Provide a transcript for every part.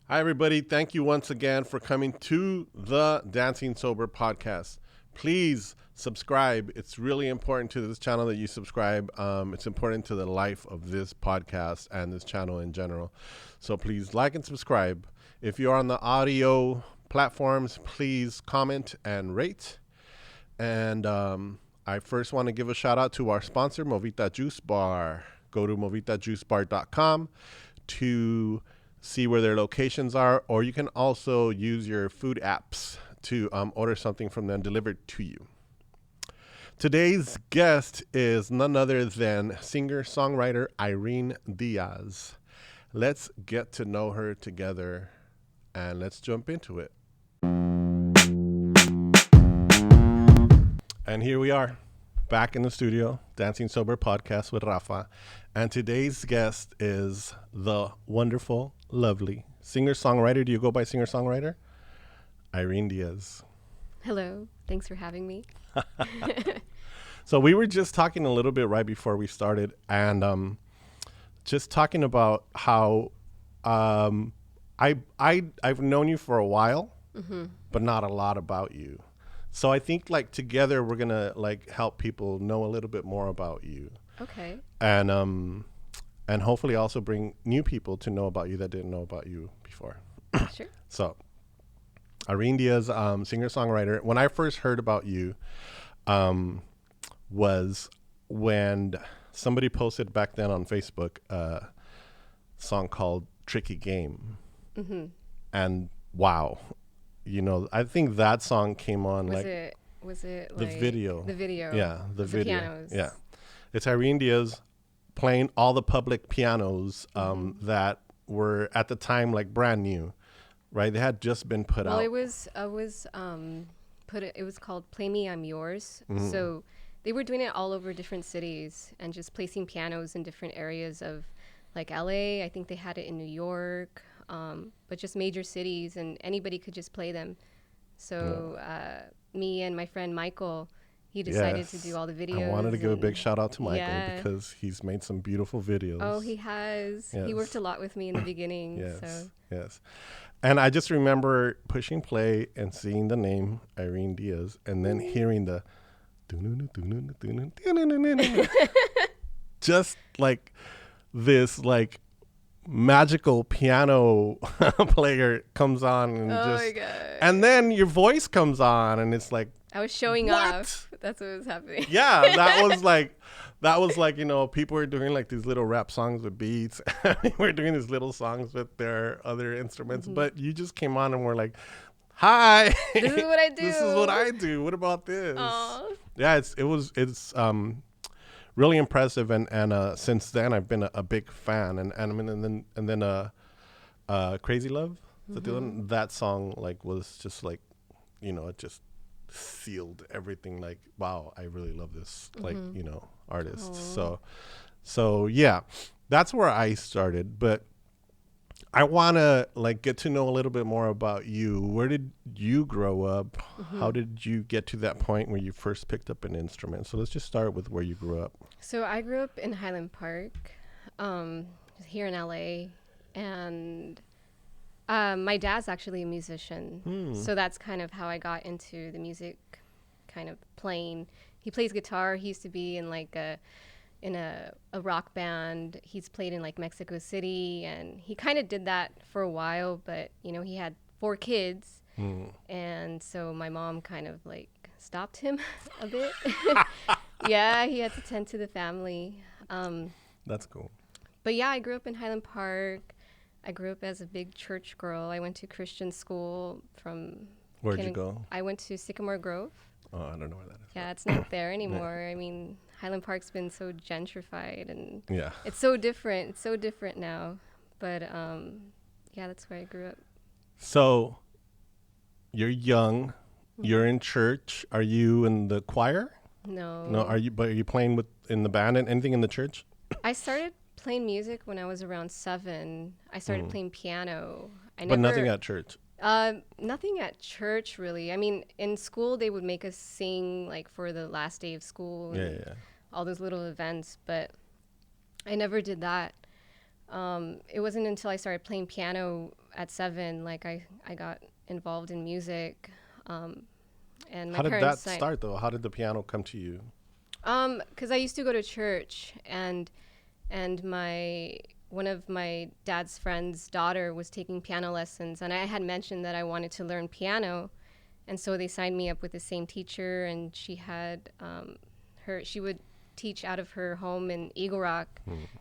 Hi, everybody. Thank you once again for coming to the Dancing Sober podcast. Please subscribe. It's really important to this channel that you subscribe. It's important to the life of this podcast and this channel in general. So please like and subscribe. If you're on the audio platforms, please comment and rate. And I first want to give a shout out to our sponsor, Movita Juice Bar. Go to movitajuicebar.com to see where their locations are, or you can also use your food apps to order something from them delivered to you. Today's guest is none other than singer-songwriter Irene Diaz. Let's get to know her together, and let's jump into it. And here we are, back in the studio, Dancing Sober podcast with Rafa. And today's guest is the wonderful, lovely singer-songwriter. Do you go by singer-songwriter? Irene Diaz. Hello. Thanks for having me. So we were just talking a little bit right before we started, and just talking about how I've known you for a while, but not a lot about you. So I think like together we're gonna like help people know a little bit more about you. Okay. And hopefully also bring new people to know about you that didn't know about you before. Sure. So Irene Diaz, singer-songwriter. When I first heard about you, was when somebody posted back then on Facebook a song called Tricky Game. And wow. You know, I think that song came on Was it the like video. The video. Yeah, the video. The pianos. Yeah. It's Irene Diaz playing all the public pianos that were at the time like brand new, right? They had just been put out. Well, it was called Play Me, I'm Yours. So they were doing it all over different cities and just placing pianos in different areas of like LA. I think they had it in New York. But just major cities, and anybody could just play them. So me and my friend Michael, he decided to do all the videos. I wanted to give a big shout out to Michael Yeah. because he's made some beautiful videos. Oh, he has. Yes. He worked a lot with me in the beginning. Yes, So yes. And I just remember pushing play and seeing the name Irene Diaz, and then hearing the just like this like magical piano player comes on and my God. and then your voice comes on and it's like I was showing what? off. That's what was happening. Yeah, that was like, you know, people were doing like these little rap songs with beats. We're doing these little songs with their other instruments, but you just came on and were like, hi, This is what I do. This is what I do. What about this? Aw. Yeah, it's really impressive, and since then I've been a big fan, and then Crazy Love, that song like was just like, you know, it just sealed everything. Like, wow, I really love this like, you know, artist. So yeah, that's where I started, but I want to like get to know a little bit more about you. Where did you grow up? How did you get to that point where you first picked up an instrument? So let's just start with where you grew up. So I grew up in Highland Park, here in LA, and my dad's actually a musician. So that's kind of how I got into the music kind of playing. He plays guitar. He used to be in like a rock band. He's played in like Mexico City, and he kind of did that for a while, but you know, he had 4 kids. And so my mom kind of like stopped him a bit. Yeah, he had to tend to the family. That's cool. But yeah, I grew up in Highland Park. I grew up as a big church girl. I went to Christian school from... Where'd you go? I went to Sycamore Grove. Oh, I don't know where that is. Yeah, it's not there anymore. I mean, Highland Park's been so gentrified, and Yeah. it's so different. It's so different now. But yeah, that's where I grew up. So you're young. You're in church. Are you in the choir? No. No. Are you playing in the band and anything in the church? I started playing music when I was around 7. I started playing piano. But nothing at church. Nothing at church, really. I mean, in school, they would make us sing, like, for the last day of school. Yeah. All those little events, but I never did that. It wasn't until I started playing piano at 7, like I got involved in music. And my How did that parents start, though? How did the piano come to you? Because I used to go to church, and one of my dad's friend's daughter was taking piano lessons, and I had mentioned that I wanted to learn piano, and so they signed me up with the same teacher, and she had she would teach out of her home in Eagle Rock,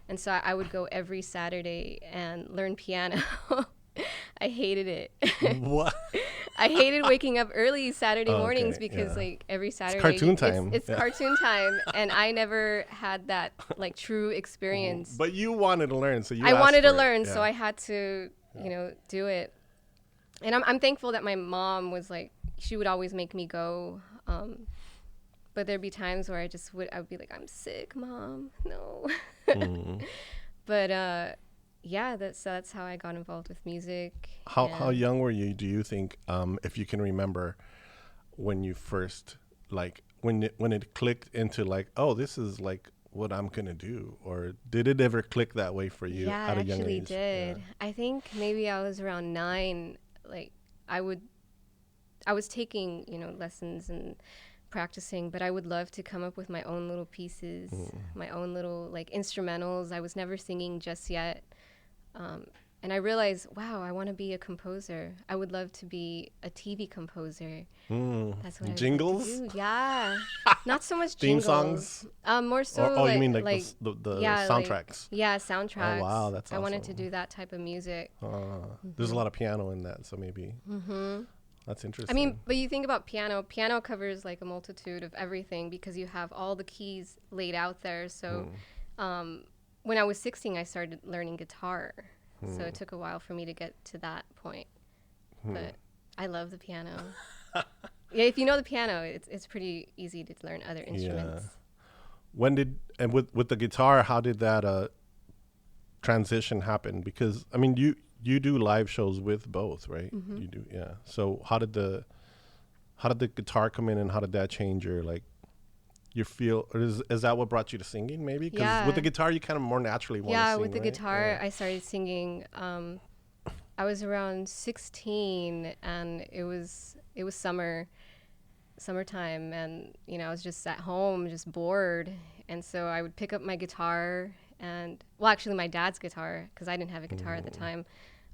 and so I would go every Saturday and learn piano. I hated it. What? I hated waking up early Saturday mornings because like every Saturday it's cartoon time. It's cartoon time, and I never had that like true experience. But you wanted to learn, so you. I wanted to asked for it. learn, so I had to, do it. And I'm thankful that my mom was like, she would always make me go. But there'd be times where I would be like, I'm sick, Mom. No. But yeah, that's how I got involved with music. How young were you, do you think, if you can remember, when you first, like, when it clicked into, like, oh, this is, like, what I'm going to do? Or did it ever click that way for you at a young age? Yeah, it actually did. Yeah. I think maybe I was around 9. Like, I was taking, lessons and practicing, but I would love to come up with my own little pieces, my own little, like, instrumentals. I was never singing just yet. And I realized, wow, I want to be a composer. I would love to be a TV composer. That's what jingles? I would like to do. Yeah, not so much theme jingles. songs. More so. Oh, you mean like the Soundtracks. soundtracks? Soundtracks. Oh, wow, that's awesome. I wanted to do that type of music. There's a lot of piano in that, so maybe. That's interesting. I mean, but you think about piano. Piano covers like a multitude of everything because you have all the keys laid out there. So. When I was 16, I started learning guitar. So it took a while for me to get to that point. But I love the piano. Yeah, if you know the piano, it's pretty easy to learn other instruments. Yeah. With the guitar, how did that transition happen? Because, I mean, you do live shows with both, right? You do, yeah. So how did the guitar come in, and how did that change your, like, your feel, or is that what brought you to singing, maybe? Because with the guitar, you kind of more naturally want to sing, with the right? guitar, I started singing. I was around 16, and it was summertime, and I was just at home, just bored, and so I would pick up my guitar, and actually my dad's guitar, because I didn't have a guitar at the time.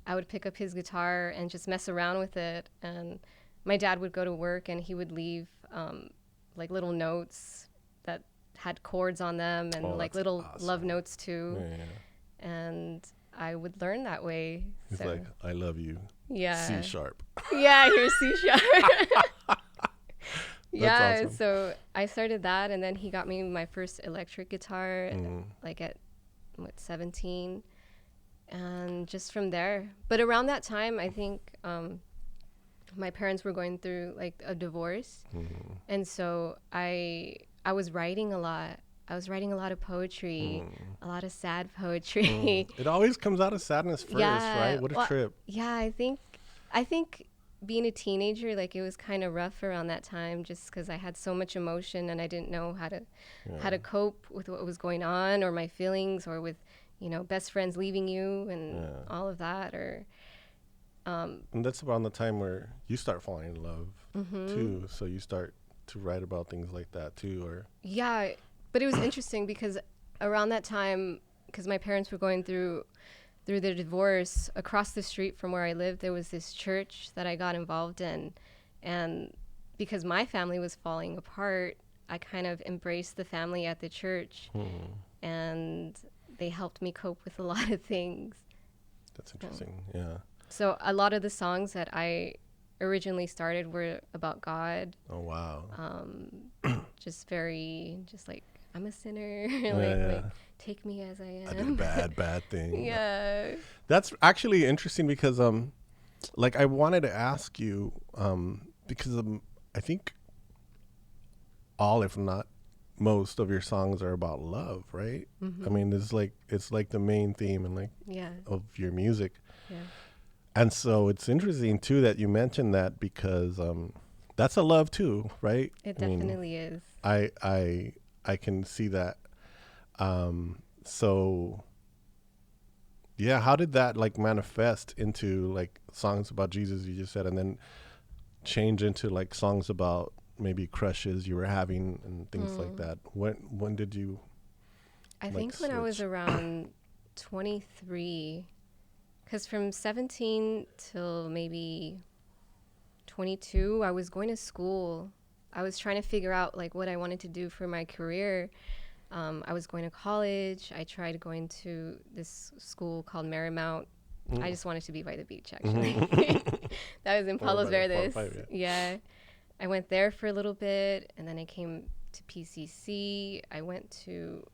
I would pick up his guitar and just mess around with it, and my dad would go to work, and he would leave like little notes that had chords on them, and like little love notes too. Yeah. And I would learn that way. It's like, I love you. Yeah. C sharp. Yeah, here's C sharp. Yeah, awesome. So I started that, and then he got me my first electric guitar like at 17, and just from there. But around that time, I think my parents were going through like a divorce, and so I was writing a lot. I was writing a lot of poetry, a lot of sad poetry. It always comes out of sadness first, right? What a trip. Yeah, I think being a teenager, like, it was kind of rough around that time, just because I had so much emotion, and I didn't know how to cope with what was going on, or my feelings, or with best friends leaving you, and all of that, or. And that's around the time where you start falling in love too. So you start to write about things like that too, or. Yeah, but it was interesting because around that time, because my parents were going through their divorce, across the street from where I lived, there was this church that I got involved in, and because my family was falling apart, I kind of embraced the family at the church, and they helped me cope with a lot of things. That's interesting. Yeah. So a lot of the songs that I originally started were about God. Oh, wow. Just like, I'm a sinner. Like, take me as I am. I did a bad thing. Yeah. That's actually interesting because, like, I wanted to ask you, because I think all, if not most, of your songs are about love, right? I mean, it's like the main theme and of your music. Yeah. And so it's interesting too that you mentioned that, because that's a love too, right? It definitely is. I can see that. So Yeah, how did that like manifest into like songs about Jesus, you just said, and then change into like songs about maybe crushes you were having and things like that? When did you I like think when I was switch? around 23, because from 17 till maybe 22, I was going to school. I was trying to figure out like what I wanted to do for my career. I was going to college. I tried going to this school called Marymount. I just wanted to be by the beach, actually. That was in Or Palos by the Verdes. 405, Yeah. I went there for a little bit, and then I came to PCC. I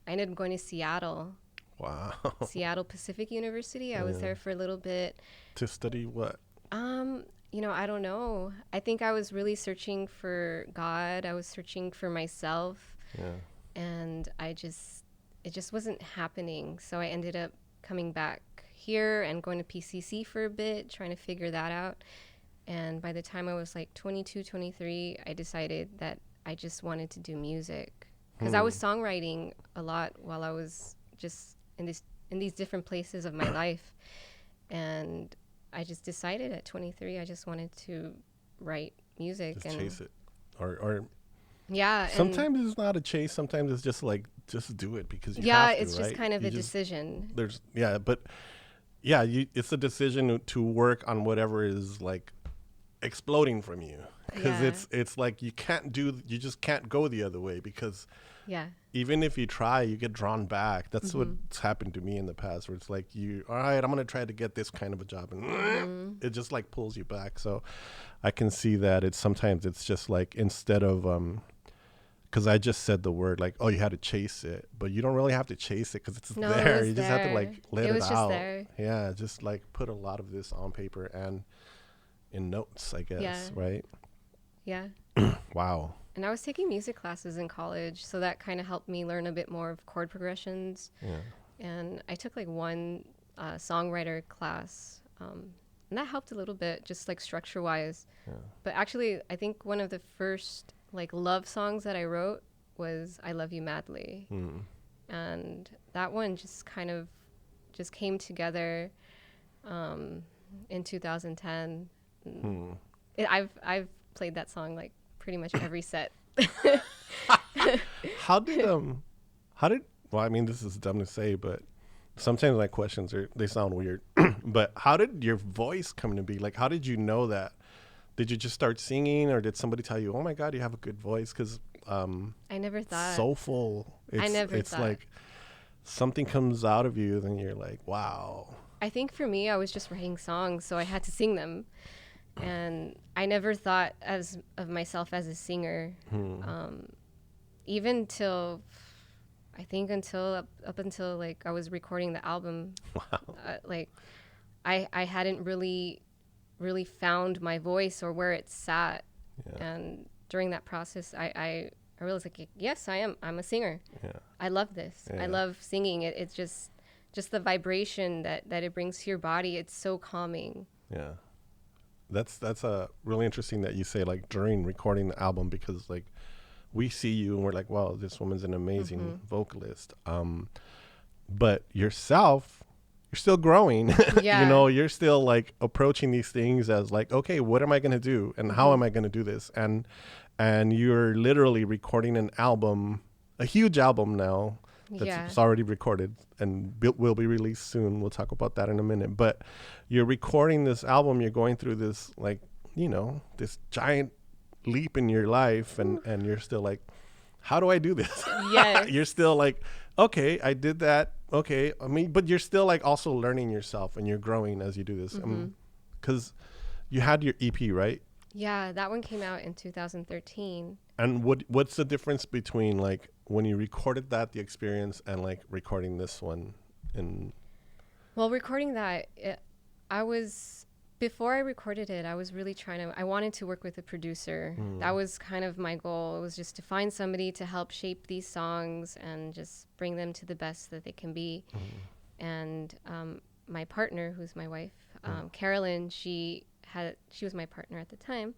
ended up going to Seattle, Wow. Seattle Pacific University. I was there for a little bit. To study what? I don't know. I think I was really searching for God. I was searching for myself. Yeah. And it just wasn't happening. So I ended up coming back here and going to PCC for a bit, trying to figure that out. And by the time I was like 22, 23, I decided that I just wanted to do music, because I was songwriting a lot while I was just in these different places of my life. And I just decided at 23 I just wanted to write music. Just and chase it. Or yeah. sometimes it's not a chase. Sometimes it's just like, just do it because you Yeah, have to, it's just right? kind of You a decision. It's a decision to work on whatever is like exploding from you, because Yeah. it's like you just can't go the other way, because Yeah. even if you try, you get drawn back. That's what's happened to me in the past, where it's like, all right, I'm going to try to get this kind of a job, and it just like pulls you back. So I can see that sometimes it's just like, instead of, because I just said the word like, oh, you had to chase it, but you don't really have to chase it, because it's No, there. it was You just have to there. like let It it was just out. there. Yeah, just like put a lot of this on paper and in notes, I guess, Yeah. right? Yeah. Wow. And I was taking music classes in college, so that kind of helped me learn a bit more of chord progressions. Yeah. And I took like one songwriter class, and that helped a little bit, just like structure wise. Yeah. But actually, I think one of the first like love songs that I wrote was "I Love You Madly," and that one just kind of just came together in 2010. I've played that song like pretty much every set. How did well, I mean, this is dumb to say, but sometimes my questions they sound weird. But how did your voice come to be? Like, how did you know that? Did you just start singing, or did somebody tell you, oh my God, you have a good voice? Because I never thought. soulful. It's thought. like something comes out of you, then you're like, wow. I think for me, I was just writing songs, so I had to sing them. And I never thought of myself as a singer, even till, I think up until like I was recording the album. Wow. Like I hadn't really found my voice or where it sat. Yeah. And during that process, I realized like, yes, I'm a singer. Yeah. I love this. Yeah. I love singing. It's just the vibration that it brings to your body. It's so calming. Yeah. That's really interesting that you say like during recording the album, because like we see you and we're like, wow, this woman's an amazing vocalist. But yourself, you're still growing. Yeah. You're still like approaching these things as like, okay, what am I going to do? And how am I going to do this? And you're literally recording an album, a huge album now that's already recorded and will be released soon. We'll talk about that in a minute. But you're recording this album. You're going through this like, this giant leap in your life, and you're still like, how do I do this? Yes. You're still like, okay, I did that. Okay. I mean, but you're still like also learning yourself, and you're growing as you do this. Because you had your EP, right? Yeah, that one came out in 2013. And what's the difference between like when you recorded that, the experience, and like recording this one? Well, recording that, before I recorded it, I was really I wanted to work with a producer. That was kind of my goal. It was just to find somebody to help shape these songs and just bring them to the best that they can be. And my partner, who's my wife, Carolyn, she was my partner at the time,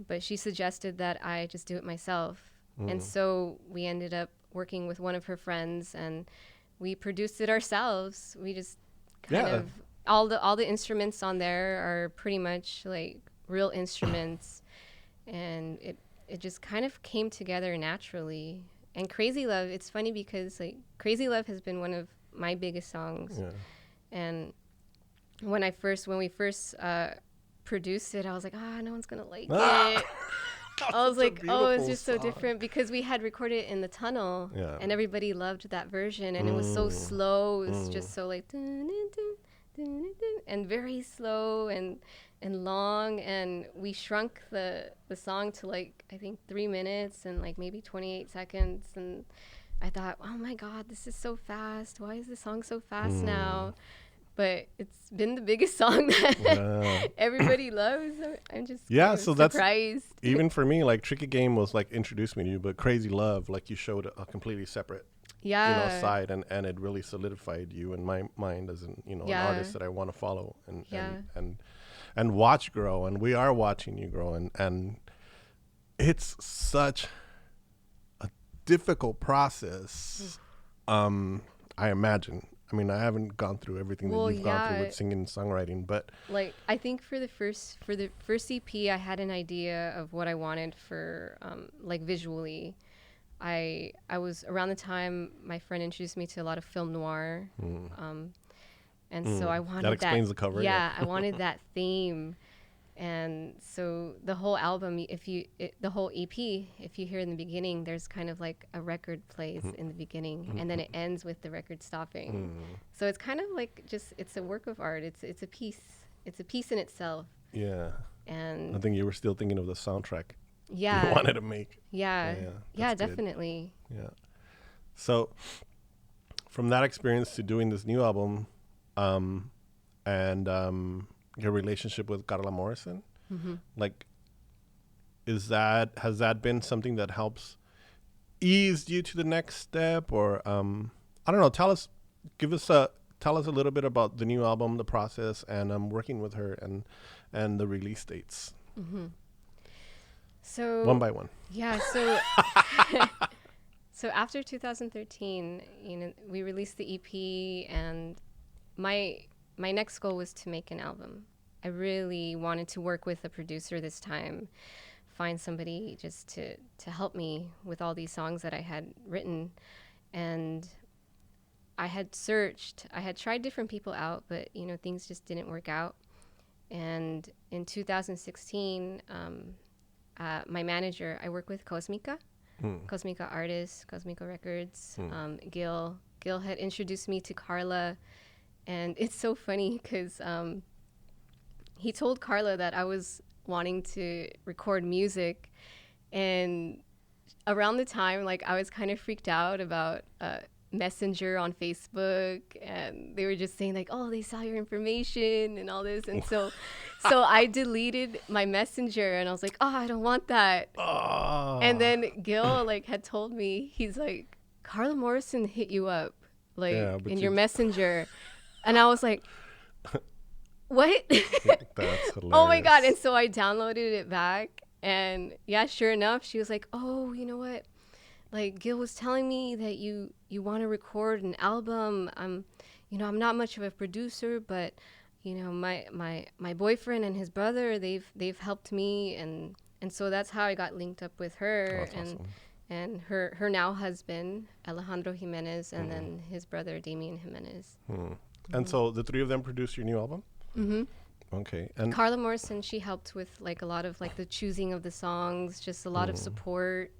but she suggested that I just do it myself. And so we ended up working with one of her friends, and we produced it ourselves. We just kind of all the instruments on there are pretty much like real instruments, and it just kind of came together naturally. And Crazy Love, it's funny because like Crazy Love has been one of my biggest songs. Yeah. And when we first produced it, I was like, no one's gonna like it. I was like, it's just so different, because we had recorded it in the tunnel, and everybody loved that version, and it was so slow. It was just so like dun, dun, dun, dun, dun, dun, and very slow and long, and we shrunk the song to like I think 3 minutes and like maybe 28 seconds, and I thought, oh my God, this is so fast. Why is the song so fast now? But it's been the biggest song that everybody loves. I'm just so surprised. That's even for me, like Tricky Game was like introduced me to you, but Crazy Love, like you showed a completely separate side, and it really solidified you in my mind as an an artist that I want to follow and watch grow. And we are watching you grow, and it's such a difficult process. I imagine. I mean, I haven't gone through everything that you've gone through with singing and songwriting, but like I think for the first EP, I had an idea of what I wanted for like visually. I was around the time my friend introduced me to a lot of film noir, and so I wanted that explains the cover. Yeah, I wanted that theme. And so the whole album, the whole EP, if you hear in the beginning, there's kind of like a record plays in the beginning, and then it ends with the record stopping. So it's kind of like it's a work of art. It's a piece. It's a piece in itself. Yeah. And I think you were still thinking of the soundtrack. Yeah. You wanted to make. Yeah, definitely. Yeah. So from that experience to doing this new album, and your relationship with Carla Morrison, like, has that been something that helps ease you to the next step, or I don't know, tell us a little bit about the new album, the process, and working with her and the release dates. So one by one. Yeah, so so after 2013, we released the EP, and my next goal was to make an album. I really wanted to work with a producer this time, find somebody just to help me with all these songs that I had written. And I had tried different people out, but things just didn't work out. And in 2016, my manager, I work with Cosmica Artists, Cosmica Records. Gil had introduced me to Carla. And it's so funny because he told Carla that I was wanting to record music. And around the time, like, I was kind of freaked out about Messenger on Facebook. And they were just saying, like, oh, they saw your information and all this. And so I deleted my Messenger. And I was like, oh, I don't want that. Oh. And then Gil, like, had told me, he's like, Carla Morrison hit you up, like, in your Messenger. And I was like, what? That's hilarious. Oh my God. And so I downloaded it back, and sure enough, she was like, oh, you know what? Like, Gil was telling me that you want to record an album. I'm not much of a producer, but my boyfriend and his brother, they've helped me, and so that's how I got linked up with her. That's awesome. And her now husband, Alejandro Jimenez, and then his brother, Damian Jimenez. And so the three of them produced your new album? Okay. And Carla Morrison, she helped with like a lot of like the choosing of the songs, just a lot of support.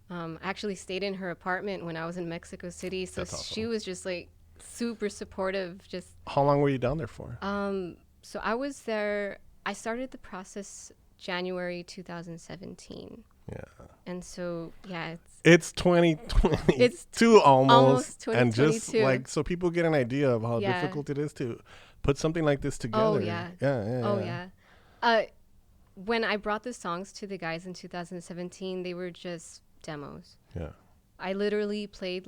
I actually stayed in her apartment when I was in Mexico City. So That's awesome. She was just like super supportive. How long were you down there for? So I was there, I started the process January 2017. Yeah. And so, it's 2020. It's almost 2022. And just like, so people get an idea of how difficult it is to put something like this together. Oh, yeah. Yeah. When I brought the songs to the guys in 2017, they were just demos. Yeah. I literally played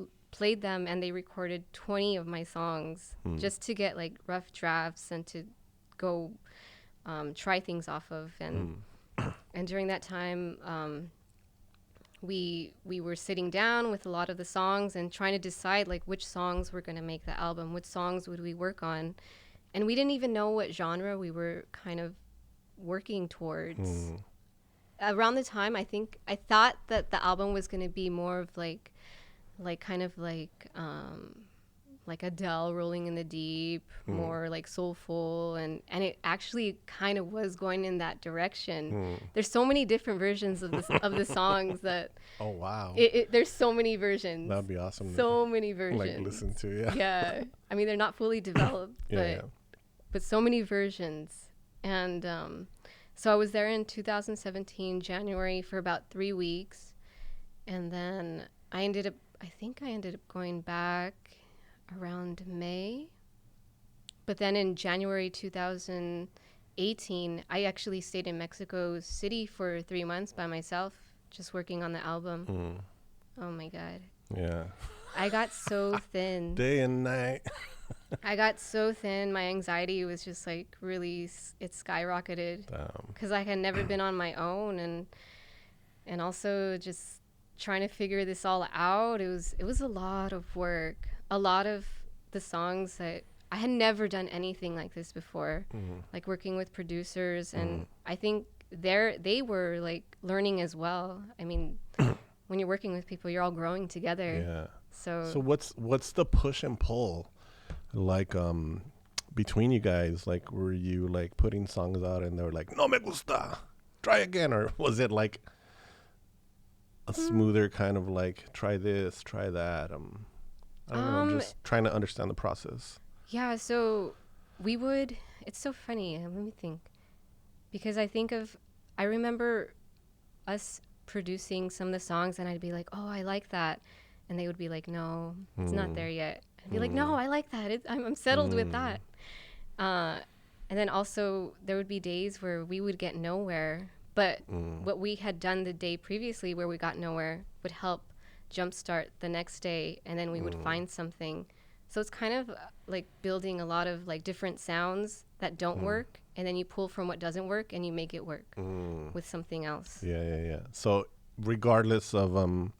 them, and they recorded 20 of my songs just to get like rough drafts and to go try things off of. And during that time, we were sitting down with a lot of the songs and trying to decide like which songs were going to make the album, which songs would we work on. and we didn't even know what genre we were kind of working towards. Around the time, I thought that the album was going to be more of like kind of like Adele, Rolling in the Deep, more like soulful, and it actually kind of was going in that direction. There's so many different versions of the songs that. Oh wow! There's so many versions. That'd be awesome. So many versions. Like listen to, yeah. Yeah, I mean they're not fully developed, but so many versions, and so I was there in 2017 January for about 3 weeks, and then I think I ended up going back around May. But then in January 2018, I actually stayed in Mexico City for 3 months by myself, just working on the album. Oh my God. Yeah. I got so thin. Day and night. I got so thin. My anxiety was just like really, it skyrocketed. Because I had never been on my own, and also just trying to figure this all out. It was a lot of work. A lot of the songs that I had never done anything like this before, like working with producers, and I think they were like learning as well. I mean, when you're working with people, you're all growing together. Yeah. So what's the push and pull, like between you guys? Like, were you like putting songs out and they were like, "No me gusta, try again," or was it like a smoother kind of like, "Try this, try that"? I don't know. I'm just trying to understand the process. Yeah, so it's so funny. Let me think. Because I remember us producing some of the songs, and I'd be like, "Oh, I like that." And they would be like, "No, it's not there yet." I'd be like, "No, I like that. I'm settled with that." And then also there would be days where we would get nowhere, but what we had done the day previously where we got nowhere would help jumpstart the next day, and then we would find something. So it's kind of like building a lot of like different sounds that don't work, and then you pull from what doesn't work and you make it work with something else. Yeah. So regardless of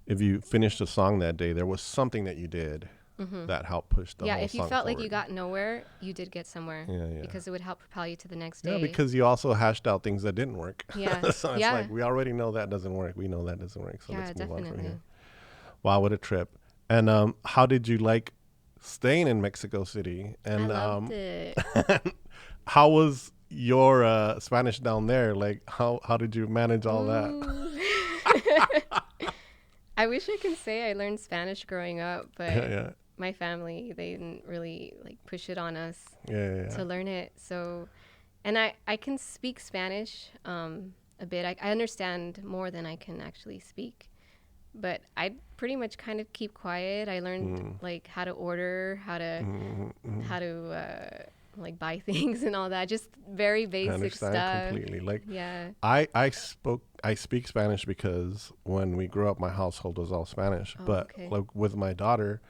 if you finished a song that day, there was something that you did that helped push the whole song if you felt forward. like you got nowhere, you did get somewhere. Yeah. Because it would help propel you to the next day. Yeah, because you also hashed out things that didn't work. Yeah. So it's like, we already know that doesn't work. We know that doesn't work. So let's move on from here. Wow, what a trip. And how did you like staying in Mexico City? And I loved it. how was your Spanish down there? Like, how did you manage all that? I wish I could say I learned Spanish growing up, but Yeah. my family, they didn't really like push it on us to learn it. So, and I can speak Spanish a bit. I understand more than I can actually speak, but I pretty much kind of keep quiet. I learned like how to order, how to like buy things and all that. Just very basic stuff. I understand completely. Like, yeah. I speak Spanish because when we grew up, my household was all Spanish. But like with my daughter,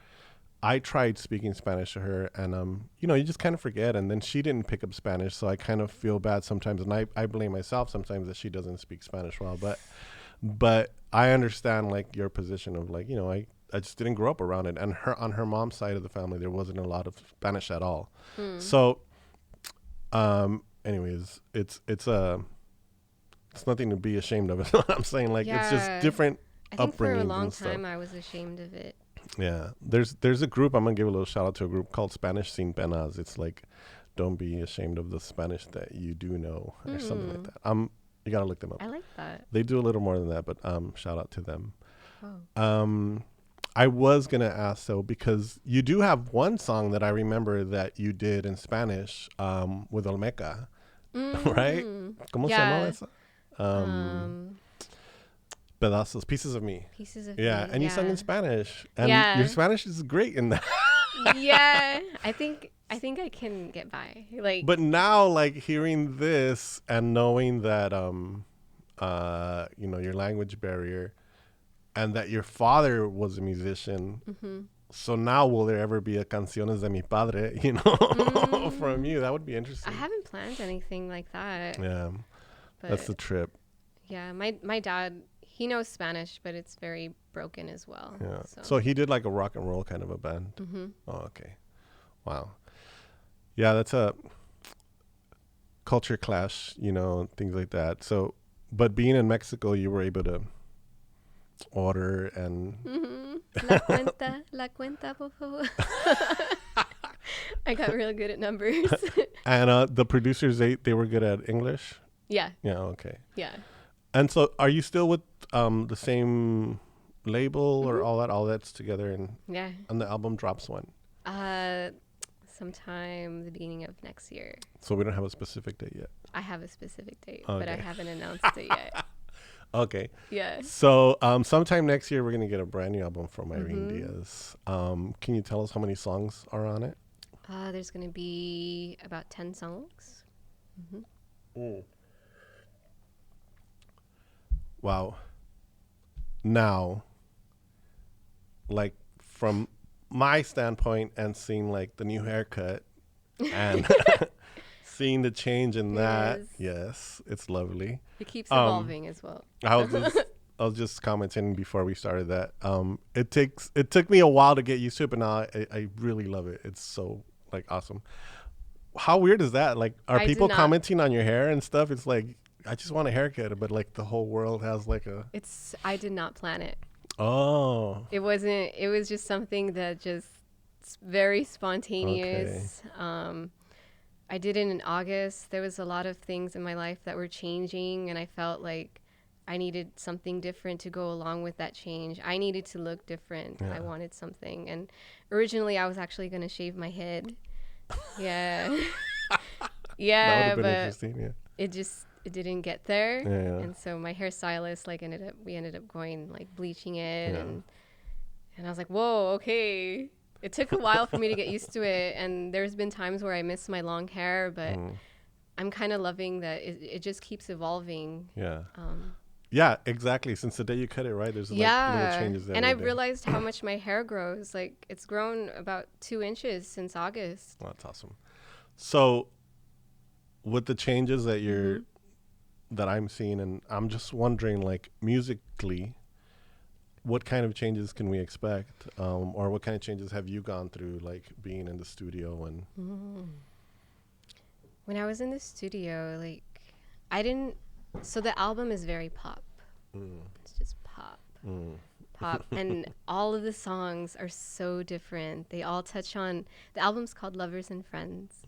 I tried speaking Spanish to her, and you just kind of forget. And then she didn't pick up Spanish, so I kind of feel bad sometimes, and I blame myself sometimes that she doesn't speak Spanish well. But I understand like your position of like, I just didn't grow up around it, and on her mom's side of the family, there wasn't a lot of Spanish at all. So, anyways, it's nothing to be ashamed of. Is what I'm saying. Like, it's just different upbringings. I think for a long time I was ashamed of it. Yeah, there's a group. I'm gonna give a little shout out to a group called Spanish Sin Penas. It's like, don't be ashamed of the Spanish that you do know, or something like that. You gotta look them up. I like that. They do a little more than that, but shout out to them. Oh. I was gonna ask though, because you do have one song that I remember that you did in Spanish with Olmeca, right? ¿Cómo se llama esa? Pedazos, Pieces of Me. Pieces of Me. Yeah, and you sung in Spanish, and your Spanish is great in that. Yeah, I think I can get by. Like, but now, like hearing this and knowing that, your language barrier, and that your father was a musician. So now, will there ever be a Canciones de mi Padre, from you? That would be interesting. I haven't planned anything like that. Yeah, but that's the trip. Yeah, my dad, he knows Spanish, but it's very broken as well. Yeah. So he did like a rock and roll kind of a band. Oh, okay. Wow. Yeah, that's a culture clash, things like that. So, but being in Mexico, you were able to order and La cuenta, por favor. I got real good at numbers. and the producers, they were good at English. Yeah. Yeah. Okay. Yeah. And so, are you still with the same label or all that's together and Yeah. and the album drops when? Sometime the beginning of next year. So we don't have a specific date yet. I have a specific date, Okay. but I haven't announced it yet. Okay. Yeah. So sometime next year we're gonna get a brand new album from Irene Diaz. Can you tell us how many songs are on it? There's gonna be about 10 songs. Wow. Now, like from my standpoint and seeing like the new haircut and seeing the change in that, yes, it's lovely. It keeps evolving as well. I was just commenting before we started that it took me a while to get used to it, but now I really love it. It's so like awesome. How weird is that? Like, are people commenting on your hair and stuff? It's like, I just want a haircut, but like the whole world has like I did not plan it. Oh. It was just something that just very spontaneous. Okay. I did it in August. There was a lot of things in my life that were changing, and I felt like I needed something different to go along with that change. I needed to look different. Yeah. I wanted something. And originally I was actually going to shave my head. Yeah. Yeah, that would have been interesting, yeah. It didn't get there. Yeah. And so my hairstylist we ended up going like bleaching it, and I was like, whoa, okay. It took a while for me to get used to it, and there's been times where I miss my long hair, but I'm kind of loving that it just keeps evolving. Yeah. Yeah, exactly. Since the day you cut it, right? There's like little changes there. And I've realized how much my hair grows. Like, it's grown about 2 inches since August. Oh, that's awesome. So with the changes that that I'm seeing, and I'm just wondering, like, musically, what kind of changes can we expect? Or what kind of changes have you gone through, like being in the studio? And when I was in the studio, like, so the album is very pop. It's just pop. Pop. And all of the songs are so different. They all touch on, the album's called Lovers and Friends.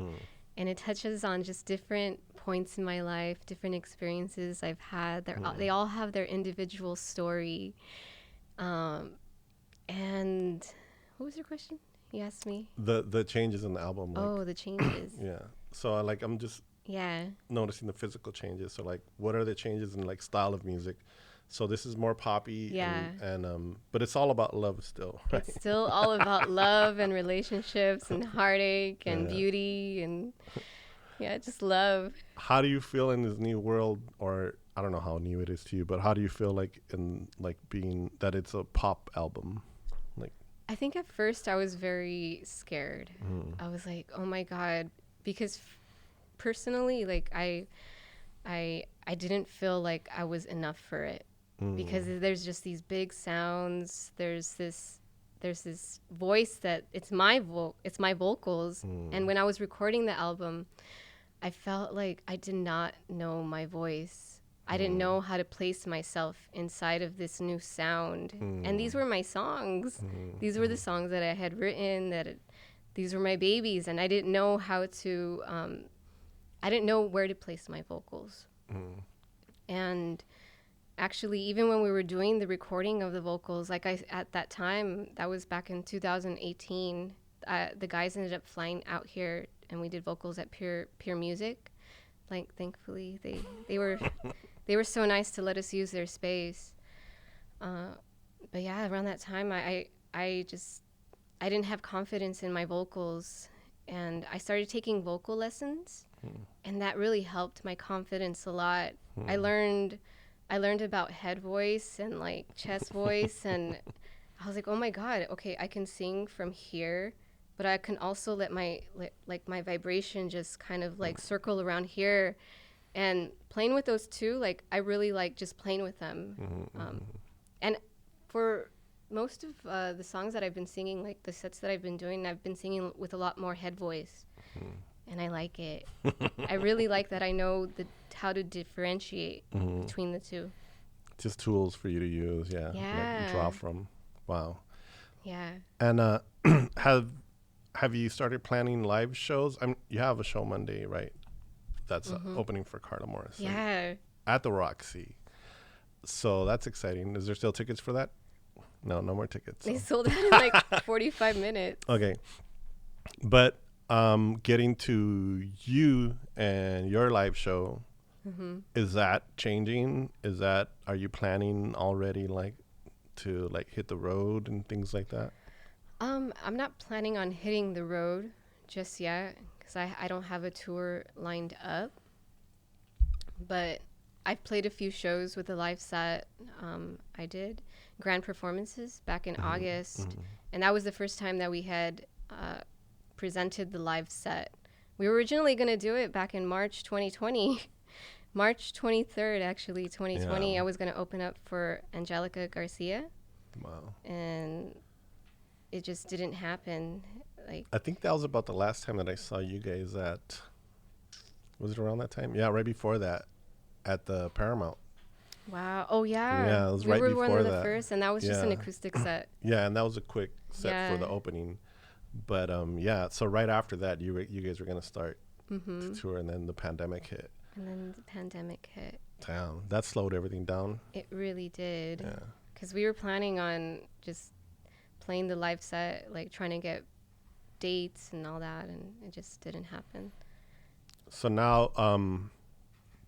And it touches on just different points in my life, different experiences I've had. They all have their individual story. And what was your question? You asked me. The changes in the album. Like, the changes. Yeah. So I'm just noticing the physical changes. So like, what are the changes in like style of music? So this is more poppy. Yeah. And but it's all about love still. Right? It's still all about love and relationships and heartache and beauty and just love. How do you feel in this new world, or I don't know how new it is to you, but how do you feel like in like being that it's a pop album? Like, I think at first I was very scared. I was like, oh my God, because personally, like I didn't feel like I was enough for it, because there's just these big sounds. There's this voice that it's my vocals. And when I was recording the album, I felt like I did not know my voice. I didn't know how to place myself inside of this new sound. And these were my songs. These were the songs that I had written, these were my babies, and I didn't know how to, I didn't know where to place my vocals. And actually, even when we were doing the recording of the vocals, at that time, that was back in 2018, the guys ended up flying out here, and we did vocals at Pure Music. Like, thankfully, they were so nice to let us use their space. But yeah, around that time, I didn't have confidence in my vocals, and I started taking vocal lessons, and that really helped my confidence a lot. I learned about head voice and like chest voice, and I was like, oh my God, okay, I can sing from here, but I can also let my vibration just kind of like circle around here. And playing with those two, like, I really like just playing with them. And for most of the songs that I've been singing, like the sets that I've been doing, I've been singing with a lot more head voice. and I like it. I really like that I know how to differentiate between the two. Just tools for you to use, yeah. Yeah. Like draw from. Wow. Yeah. And have you started planning live shows? You have a show Monday, right? That's opening for Carla Morrison. Yeah. At the Roxy. So that's exciting. Is there still tickets for that? No more tickets. They sold out in like 45 minutes. Okay. But getting to you and your live show, is that changing? Are you planning already like to like hit the road and things like that? I'm not planning on hitting the road just yet because I don't have a tour lined up. But I've played a few shows with a live set. I did grand performances back in August, and that was the first time that we had presented the live set. We were originally going to do it back in March 2020. March 23rd, actually, 2020. Yeah. I was going to open up for Angelica Garcia. Wow. And it just didn't happen. Like, I think that was about the last time that I saw you guys was it around that time? Yeah, right before that at the Paramount. Wow. Oh, yeah. Yeah, it was we right were before one of the that. first, and that was just an acoustic set. Yeah, and that was a quick set for the opening. But so right after that, you guys were going to start the tour, and then the pandemic hit. And then the pandemic hit. Damn, that slowed everything down. It really did. Yeah. Because we were planning on just playing the live set, like trying to get dates and all that, and it just didn't happen. So now,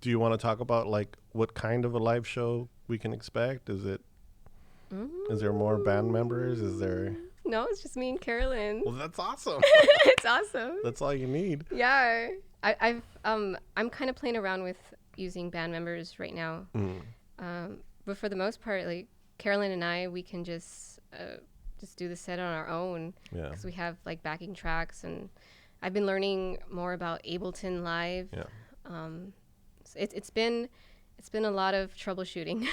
do you want to talk about like what kind of a live show we can expect? Is there more band members? Is there? No, it's just me and Carolyn. Well, that's awesome. It's awesome. That's all you need. Yeah. I'm kind of playing around with using band members right now. But for the most part, like Carolyn and I, we can just do the set on our own. Yeah. Because we have like backing tracks, and I've been learning more about Ableton Live. Yeah. So it's been a lot of troubleshooting.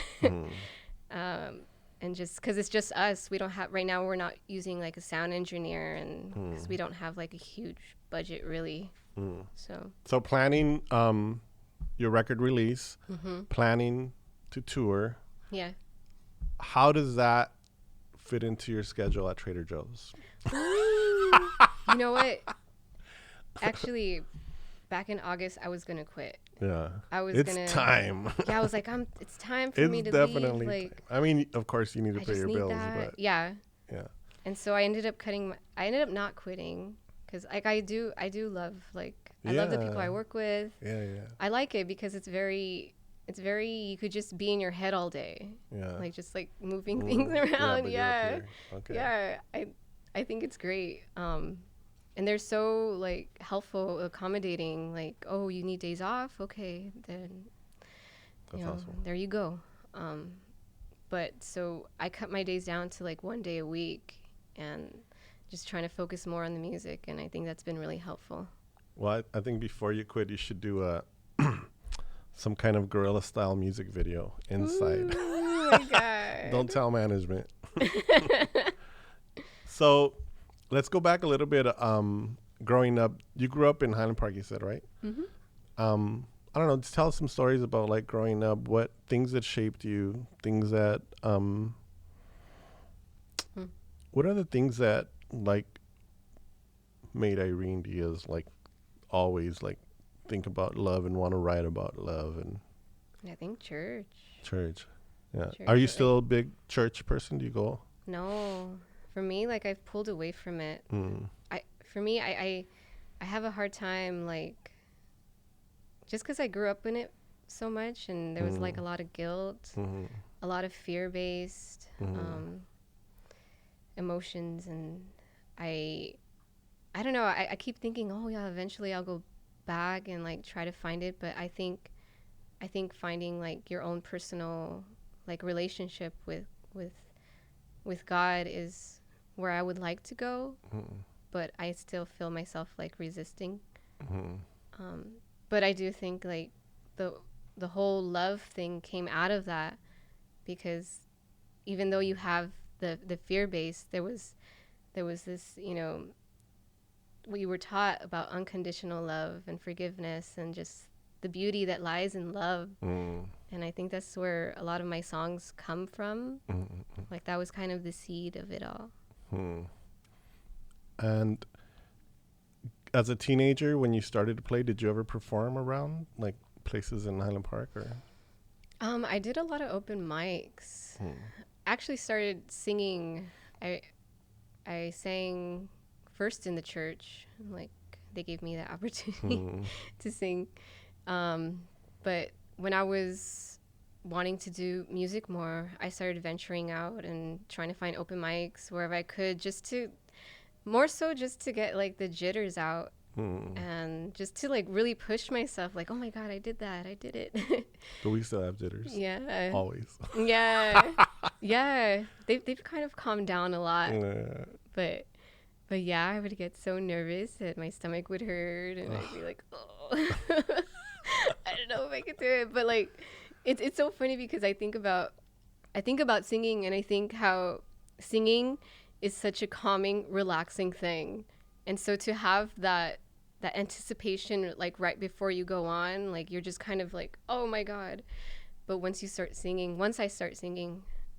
And just because it's just us, we don't have right now. We're not using like a sound engineer, and because we don't have like a huge budget really. So planning your record release, planning to tour. Yeah. How does that fit into your schedule at Trader Joe's? You know what? Actually, back in August, I was gonna quit. Yeah. It's time. Yeah, I was like, it's time for me to leave. Like, I mean, of course, you need to pay your bills, that. but yeah. Yeah. And so I ended up not quitting because like I do love like I love the people I work with. Yeah. I like it because it's very you could just be in your head all day. Yeah. Like just like moving things around. Yeah. Okay. Yeah. I think it's great. And they're so like helpful, accommodating. Like, oh, you need days off? Okay, then That's awesome. there you go. But so I cut my days down to like 1 day a week, and just trying to focus more on the music. And I think that's been really helpful. Well, I think before you quit, you should do some kind of guerrilla style music video inside. Oh my God. Don't tell management. So let's go back a little bit. Growing up, you grew up in Highland Park, you said, right? I don't know, just tell us some stories about like growing up, what things that shaped you, things that what are the things that like made Irene Diaz like always like think about love and want to write about love? And I think church. Yeah. Church, Are you still a big church person? Do you go? No. For me, like I've pulled away from it. I have a hard time like just because I grew up in it so much, and there was like a lot of guilt, a lot of fear-based emotions, and I don't know. I keep thinking, oh yeah, eventually I'll go back and like try to find it, but I think finding like your own personal like relationship with God is where I would like to go, but I still feel myself like resisting. But I do think like the whole love thing came out of that, because even though you have the fear base, there was this, we were taught about unconditional love and forgiveness and just the beauty that lies in love. And I think that's where a lot of my songs come from. Like that was kind of the seed of it all. And as a teenager, when you started to play, did you ever perform around like places in Highland Park or? I did a lot of open mics. Actually started singing. I sang first in the church. Like they gave me the opportunity to sing. But when I was wanting to do music more, I started venturing out and trying to find open mics wherever I could, just to get like the jitters out and just to like really push myself. Like, oh my God, I did that. I did it. But we still have jitters. Yeah. Always. Yeah. Yeah. They've kind of calmed down a lot. But yeah, I would get so nervous that my stomach would hurt and I'd be like, oh, I don't know if I could do it. But like, it's so funny because I think about singing, and I think how singing is such a calming, relaxing thing. And so to have that anticipation, like right before you go on, like you're just kind of like, oh my God. But once I start singing,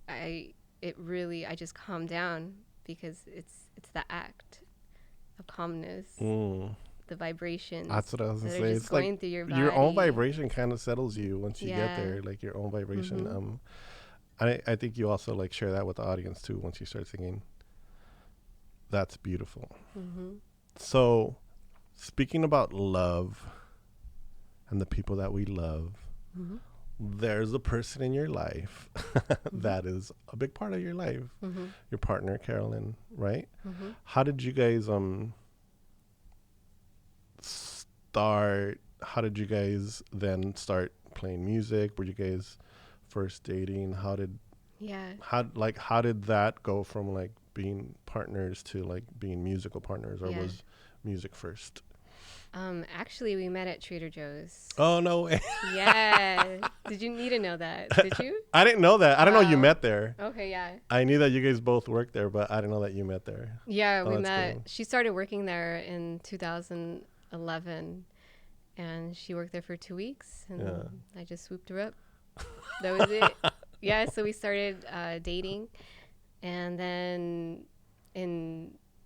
I just calm down because it's the act of calmness. The vibrations. That's what I was gonna say. It's going through your body. Your own vibration kind of settles you once you get there. Like your own vibration. I think you also like share that with the audience too once you start singing. That's beautiful. So, speaking about love and the people that we love, there's a person in your life that is a big part of your life. Your partner, Carolyn, right? How did you guys start? How did you guys then start playing music? Were you guys first dating? How did that go from like being partners to like being musical partners, or was music first? Actually, we met at Trader Joe's. Oh, no way. Yeah. Did you need to know that? Did you? I didn't know that. I didn't know you met there. Okay, yeah. I knew that you guys both worked there, but I didn't know that you met there. Yeah, we met. Cool. She started working there in 2011, and she worked there for 2 weeks, and I just swooped her up. That was it. Yeah, so we started dating, and then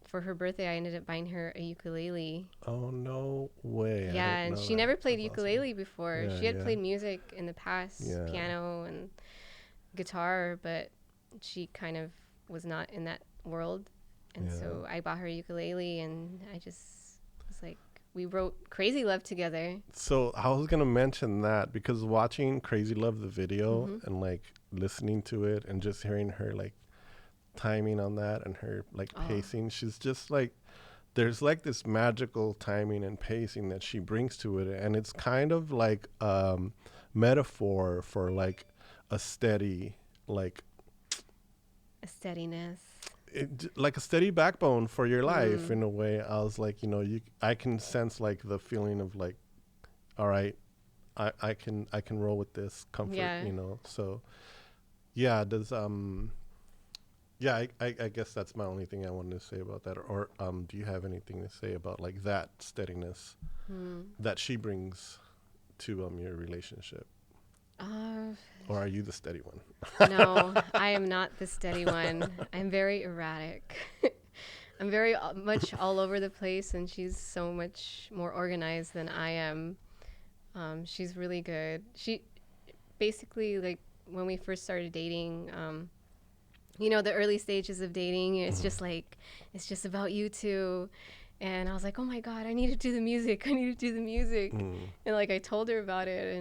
for her birthday, I ended up buying her a ukulele. Oh, no way. Yeah, and she never played ukulele before. She had played music in the past, piano and guitar, but she kind of was not in that world. And so I bought her a ukulele, and I just was like, we wrote Crazy Love together. So I was going to mention that because watching Crazy Love, the video, and like listening to it and just hearing her like timing on that and her like pacing, she's just like, there's like this magical timing and pacing that she brings to it, and it's kind of like metaphor for like a steady, like a steadiness, like a steady backbone for your life in a way. I was like, you know, I can sense like the feeling of like, all right, I can roll with this comfort, you know. So yeah, does I guess that's my only thing I wanted to say about that. Or do you have anything to say about like that steadiness that she brings to your relationship? Or are you the steady one? No, I am not the steady one. I'm very erratic. I'm very much all over the place, and she's so much more organized than I am. She's really good. She basically, like, when we first started dating, you know, the early stages of dating, it's just like, it's just about you two. And I was like, oh my God, I need to do the music. And like, I told her about it,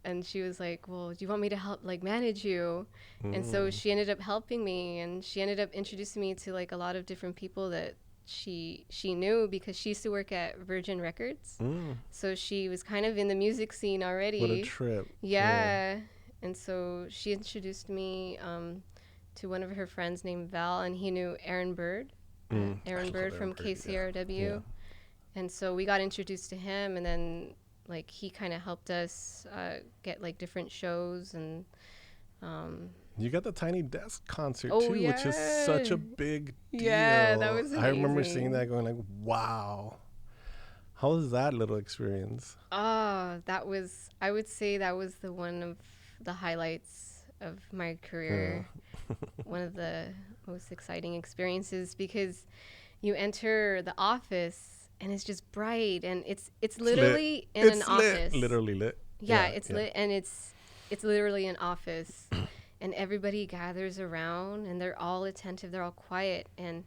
and she was like, well, do you want me to help like manage you? And so she ended up helping me, and she ended up introducing me to like a lot of different people that she knew, because she used to work at Virgin Records. So she was kind of in the music scene already. What a trip. Yeah. And so she introduced me to one of her friends named Val, and he knew Aaron Bird. Aaron Bird from KCRW. And so we got introduced to him, and then like he kind of helped us get like different shows, and You got the Tiny Desk concert Oh, too, which is such a big deal. Yeah, that was I remember amazing. seeing that going like, wow. How was that little experience? I would say that was the one of the highlights of my career. One of the most exciting experiences, because you enter the office and it's just bright, and it's literally in an office. Literally lit. Yeah, it's lit, and it's literally an office. And everybody gathers around, and they're all attentive, they're all quiet, and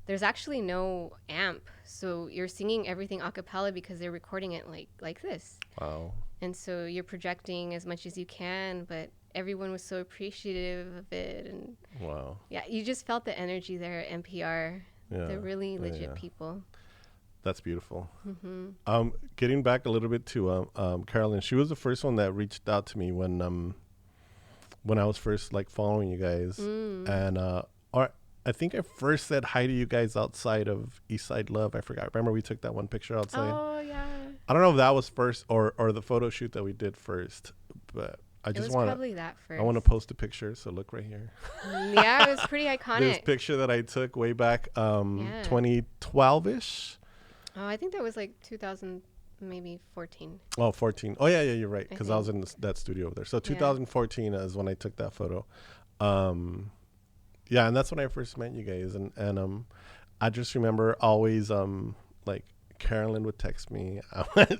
there's actually no amp, so you're singing everything a cappella because they're recording it like this. Wow. And so you're projecting as much as you can, but everyone was so appreciative of it. And wow. Yeah, you just felt the energy there at NPR. Yeah. They're really legit people. That's beautiful. Getting back a little bit to Carolyn, she was the first one that reached out to me when I was first like following you guys, and I think I first said hi to you guys outside of Eastside Love. I forgot. Remember we took that one picture outside? Oh yeah. I don't know if that was first or the photo shoot that we did first, but I just want probably that first. I want to post a ppicture. So look right here. Yeah, it was pretty iconic. This picture that I took way back 2012-ish. Oh, I think that was like 2000, maybe 14. Oh, 14. Oh yeah, you're right, because I was in that studio over there. So 2014 is when I took that photo. Yeah, and that's when I first met you guys, and I just remember always like Carolyn would text me.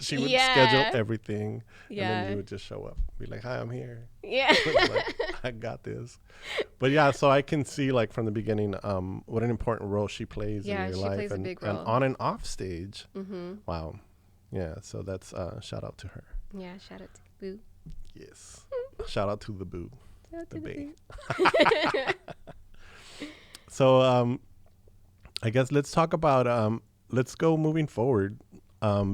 She would schedule everything, and then you would just show up, be like, "Hi, I'm here." Yeah, like, I got this. But yeah, so I can see like from the beginning what an important role she plays in your life, plays a big role. and on and off stage. Mm-hmm. Wow, yeah. So that's shout out to her. Yeah, shout out to Boo. Yes, shout out to the Boo, the Bay. So I guess let's talk about let's go moving forward,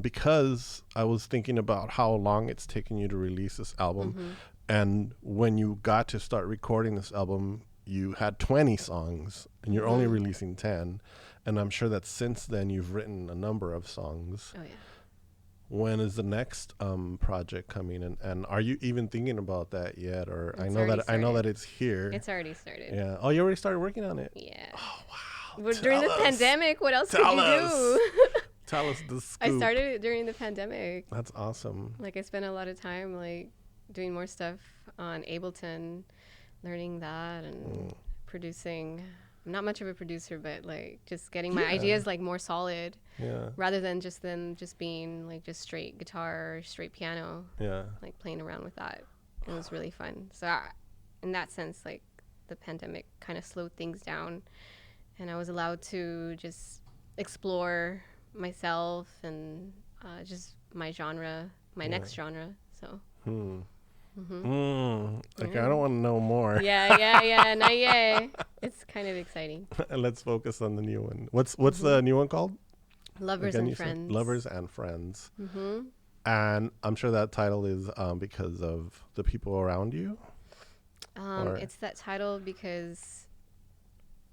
because I was thinking about how long it's taken you to release this album, and when you got to start recording this album, you had 20 songs and you're only releasing 10, and I'm sure that since then you've written a number of songs. Oh yeah. When is the next project coming, and are you even thinking about that yet? Or I know that it's here. It's already started. Yeah. Oh, you already started working on it. Yeah. Oh wow. Well, during the pandemic, what else could you do? Tell us the scoop. I started it during the pandemic. That's awesome. Like I spent a lot of time like doing more stuff on Ableton, learning that, and producing. I'm not much of a producer, but like just getting my ideas like more solid. Yeah. Rather than just them just being like just straight guitar or straight piano. Yeah. Like playing around with that. It was really fun. So in that sense, like the pandemic kind of slowed things down, and I was allowed to just explore myself and just my genre, my next genre. So. Like I don't want to know more. Yeah. Not yet. It's kind of exciting. Let's focus on the new one. What's the new one called? Lovers and Friends. Lovers and Friends. And I'm sure that title is because of the people around you. It's that title because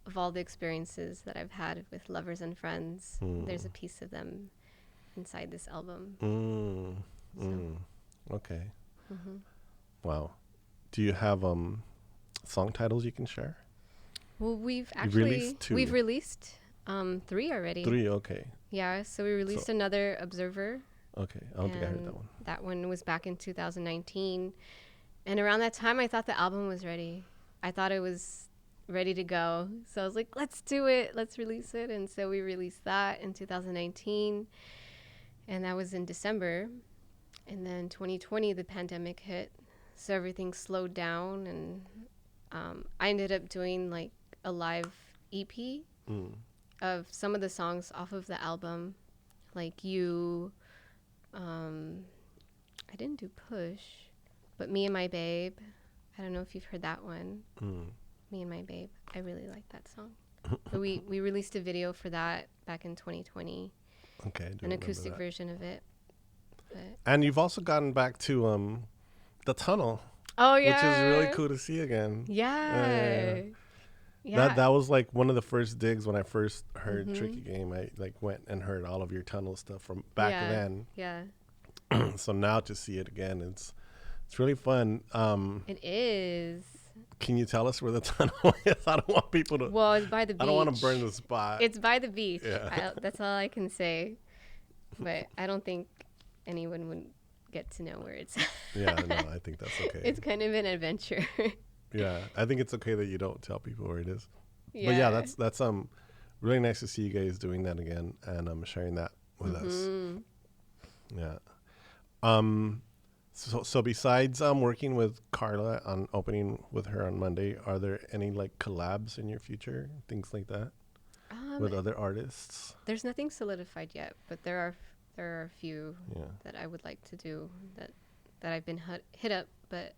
of all the experiences that I've had with lovers and friends. There's a piece of them inside this album. Okay. Wow. Do you have song titles you can share? Well, we've released 2. We've released 3 already. 3, okay. Yeah, so we released another Observer. Okay, I don't think I heard that one. That one was back in 2019. And around that time, I thought the album was ready. I thought it was ready to go. So I was like, let's do it. Let's release it. And so we released that in 2019. And that was in December. And then 2020, the pandemic hit. So everything slowed down. And I ended up doing like a live EP of some of the songs off of the album. Like I didn't do Push, but Me and My Babe. I don't know if you've heard that one. Me and My Babe. I really like that song. But we released a video for that back in 2020. Okay. An acoustic version of it. But and you've also gotten back to the tunnel. Oh yeah. Which is really cool to see again. Yeah. That was like one of the first digs when I first heard Tricky Game. I like went and heard all of your tunnel stuff from back then. Yeah. So now to see it again, it's really fun. It is. Can you tell us where the tunnel is? I don't want people to. Well, it's by the beach. I don't want to burn the spot. It's by the beach. Yeah. That's all I can say. But I don't think anyone would get to know where it's at. Yeah, no, I think that's okay. It's kind of an adventure. Yeah, I think it's okay that you don't tell people where it is. Yeah. But yeah, that's really nice to see you guys doing that again and sharing that with us. Yeah. So besides working with Carla on opening with her on Monday, are there any like collabs in your future, things like that, with other artists? There's nothing solidified yet, but there are a few that I would like to do that I've been hit up, but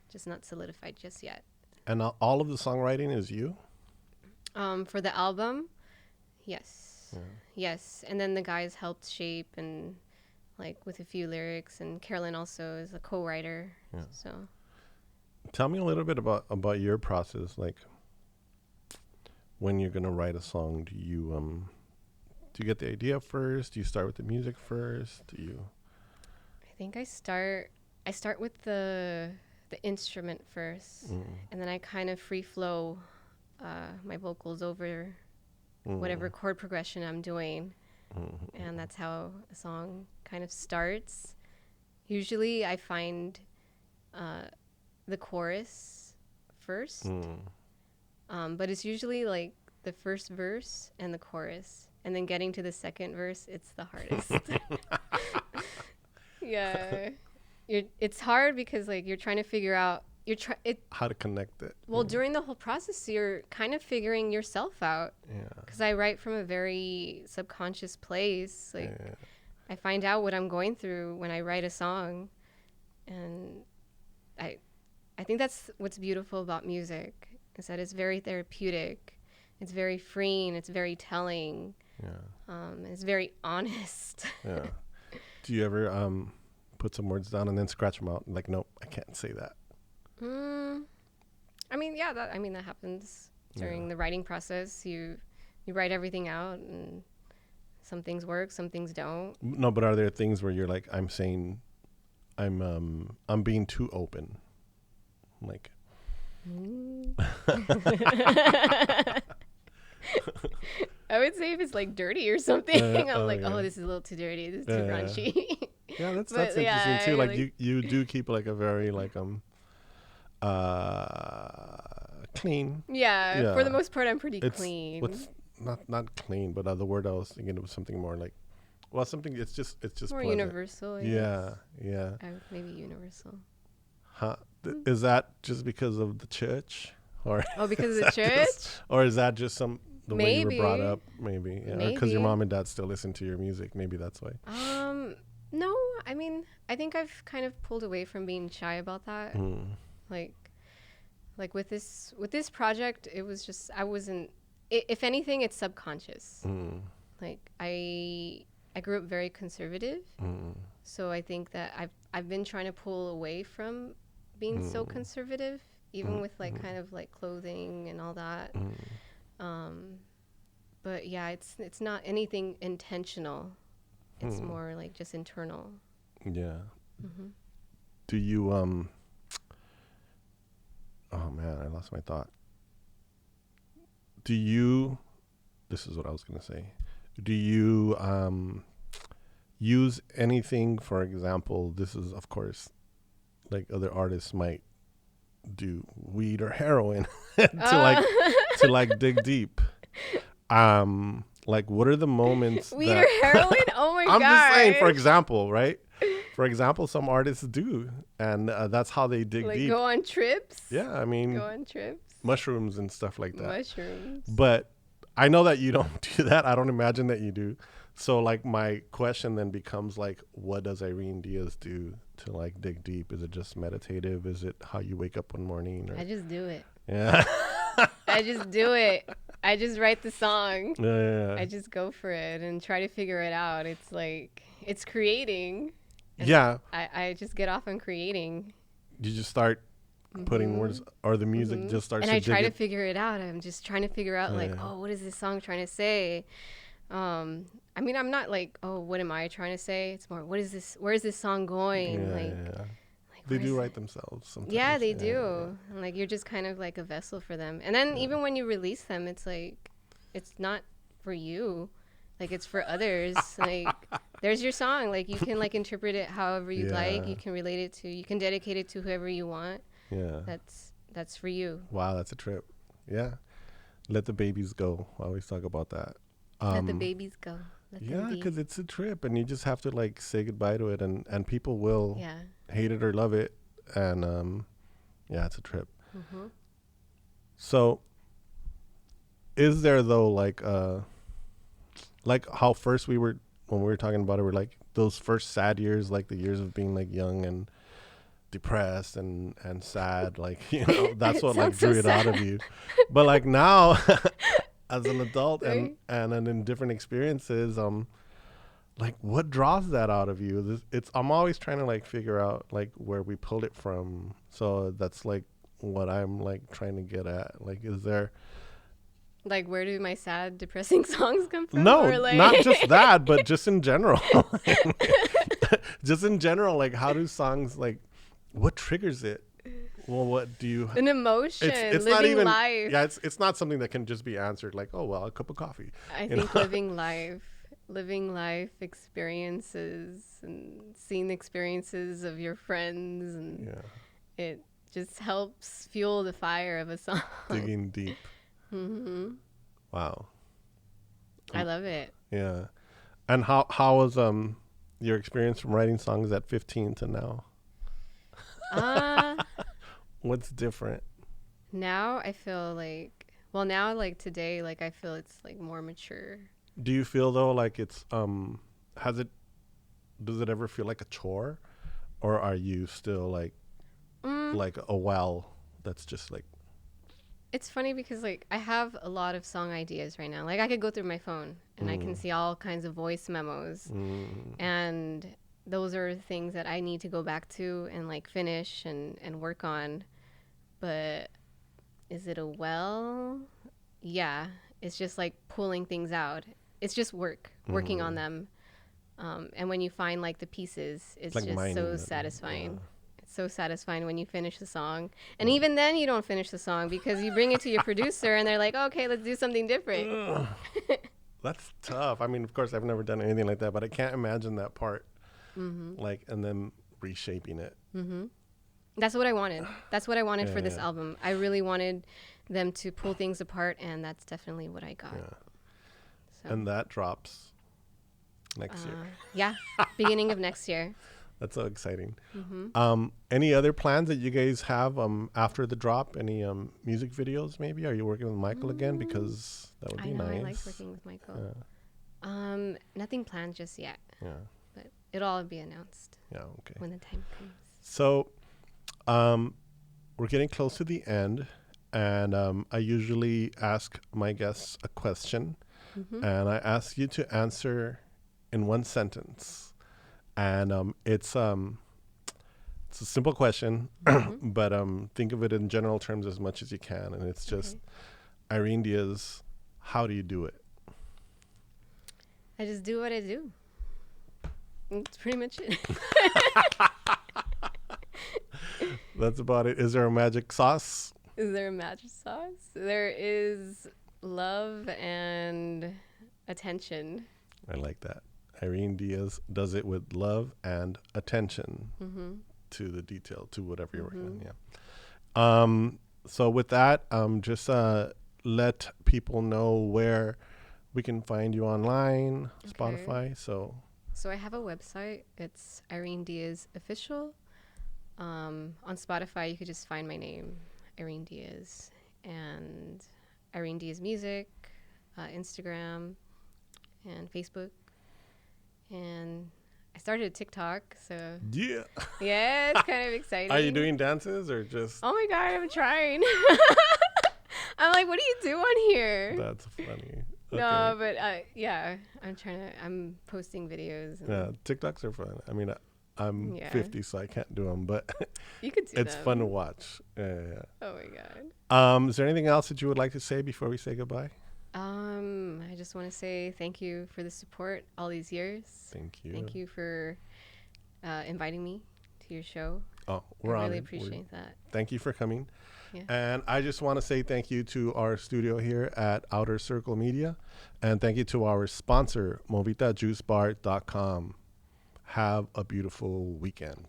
just not solidified just yet. And all of the songwriting is you? For the album, yes. Yeah. Yes, and then the guys helped shape and like with a few lyrics, and Carolyn also is a co-writer. Yeah. So tell me a little bit about your process, like when you're gonna write a song. Do you get the idea first? Do you start with the music first? I think I start with the instrument first, and then I kind of free flow my vocals over whatever chord progression I'm doing, and that's how a song kind of starts. Usually I find the chorus first, but it's usually like the first verse and the chorus, and then getting to the second verse, it's the hardest. Yeah. It's hard because like you're trying to figure out how to connect it. Well, during the whole process, you're kind of figuring yourself out. Yeah. Because I write from a very subconscious place. Like I find out what I'm going through when I write a song, and I think that's what's beautiful about music, is that it's very therapeutic, it's very freeing, it's very telling. Yeah. It's very honest. Yeah. Do you ever put some words down and then scratch them out? Like, nope, I can't say that. That happens during the writing process. You write everything out, and some things work, some things don't. No, but are there things where you're like, I'm being too open, like? I would say if it's like dirty or something, I'm like, oh, this is a little too dirty. This is too raunchy. Yeah, that's interesting too. Like you do keep like a very like clean. Yeah, for the most part, I'm pretty clean. Not clean, but the word I was thinking was something more like, well, something. It's just more pleasant. Universal. Yeah. Maybe universal. Huh? Is that just because of the church, or? Oh, because of the church? Or is that just the way you were brought up? Maybe. Yeah. Maybe. Because your mom and dad still listen to your music. Maybe that's why. No, I mean, I think I've kind of pulled away from being shy about that. Like with this project, it was just, I wasn't, if anything, it's subconscious. Like I grew up very conservative. So I think that I've been trying to pull away from being so conservative, even with like kind of like clothing and all that. But yeah, it's not anything intentional. It's more like just internal. Yeah. Do you oh man, I lost my thought. This is what I was going to say. Do you use anything, for example, this is of course like other artists might do weed or heroin to like dig deep. Like what are the moments weed or heroin? Oh my god. I'm just saying, for example, right? For example, some artists do, and that's how they dig deep. Go on trips? Yeah, I mean, go on trips. Mushrooms and stuff like that. Mushrooms. But I know that you don't do that. I don't imagine that you do. So like my question then becomes like, what does Irene Diaz do to like dig deep? Is it just meditative? Is it how you wake up one morning? Or? I just do it. Yeah. I just do it. I just write the song. Yeah. I just go for it and try to figure it out. It's like, it's creating. Yeah. I just get off on creating. You just start putting words, or the music just starts and I try to figure it out. I'm just trying to figure out what is this song trying to say? I mean, I'm not like, oh, what am I trying to say? It's more, where is this song going? They do write themselves sometimes. Yeah, they do. Like, you're just kind of like a vessel for them. And then even when you release them, it's like, it's not for you. Like, it's for others. Like, there's your song. Like, you can like interpret it however you like. You can relate it to, you can dedicate it to whoever you want. Yeah. That's for you. Wow, that's a trip. Yeah. Let the babies go. I always talk about that. Let the babies go. Yeah, because it's a trip and you just have to like say goodbye to it, and people will hate it or love it. And yeah, it's a trip. So is there though like how first when we were talking about it, we're like those first sad years, like the years of being like young and depressed and sad, like, you know, that's what like drew it out of you. But like now as an adult and in different experiences, like what draws that out of you? I'm always trying to like figure out like where we pulled it from. So that's like what I'm like trying to get at. Like, is there like, where do my sad, depressing songs come from? No, or, like not just that, but just in general. Just in general, like how do songs, like what triggers it? Well, what do you... An emotion, it's living not even, life. Yeah, it's not something that can just be answered like, oh, well, a cup of coffee. I think living life experiences and seeing the experiences of your friends. And it just helps fuel the fire of a song. Digging deep. Wow. I love it. Yeah. And how was your experience from writing songs at 15 to now? What's different? Now I feel like, well, now like today, like I feel it's like more mature. Do you feel though like it's does it ever feel like a chore, or are you still like a well that's just like... It's funny because like I have a lot of song ideas right now. Like I could go through my phone and I can see all kinds of voice memos, and those are things that I need to go back to and like finish and work on. But is it a well? Yeah, it's just like pulling things out. It's just working on them. And when you find like the pieces, it's like just so satisfying. Yeah. It's so satisfying when you finish the song. And even then you don't finish the song because you bring it to your producer and they're like, okay, let's do something different. That's tough. I mean, of course, I've never done anything like that, but I can't imagine that part. Like, and then reshaping it. That's what I wanted. That's what I wanted for this album. I really wanted them to pull things apart, and that's definitely what I got. So. And that drops next year. Yeah, beginning of next year. That's so exciting. Any other plans that you guys have after the drop? Any music videos maybe? Are you working with Michael again? Because that would be nice. I like working with Michael. Nothing planned just yet. Yeah. But it'll all be announced. Yeah, okay. When the time comes. So we're getting close to the end, and I usually ask my guests a question, and I ask you to answer in one sentence. And it's a simple question, but think of it in general terms as much as you can. And it's just, Irene Diaz, how do you do it? I just do what I do. That's pretty much it. That's about it. Is there a magic sauce? Is there a magic sauce? There is love and attention. I like that. Irene Diaz does it with love and attention to the detail, to whatever you're working on. Yeah. So with that, just let people know where we can find you online, Spotify. So I have a website. It's Irene Diaz Official. On Spotify, you could just find my name, Irene Diaz, and Irene Diaz Music, Instagram, and Facebook. And I started a TikTok, so yeah, it's kind of exciting. Are you doing dances or just? Oh my God, I'm trying. I'm like, what do you do on here? That's funny. Okay. No, but I'm posting videos. Yeah, TikToks are fun. I mean, I'm 50, so I can't do them, but you could do it's them. fun to watch. Yeah. Oh my God. Is there anything else that you would like to say before we say goodbye? I just want to say thank you for the support all these years. Thank you. Thank you for inviting me to your show. Oh, I we're really honored. appreciate that. Thank you for coming. Yeah. And I just want to say thank you to our studio here at Outer Circle Media. And thank you to our sponsor, movitajuicebar.com. Have a beautiful weekend.